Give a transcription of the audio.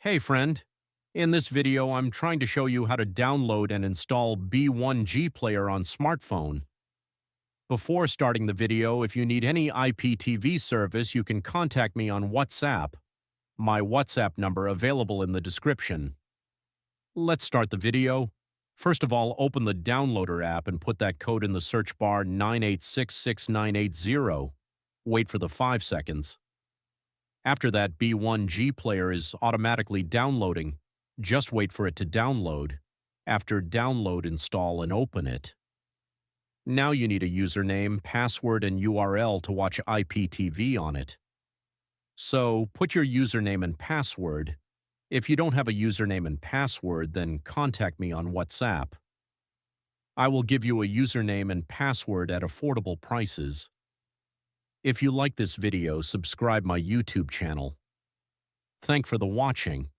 Hey friend, in this video I'm trying to show you how to download and install B1G Player on smartphone. Before starting the video, if you need any IPTV service, you can contact me on WhatsApp. My WhatsApp number available in the description. Let's start the video. First of all, open the downloader app and put that code in the search bar 9866980. Wait for the 5 seconds. After that, B1G Player is automatically downloading. Just wait for it to download. After download, install and open it. Now you need a username, password, and URL to watch IPTV on it. So put your username and password. If you don't have a username and password, then contact me on WhatsApp. I will give you a username and password at affordable prices. If you like this video, subscribe my YouTube channel. Thank for the watching.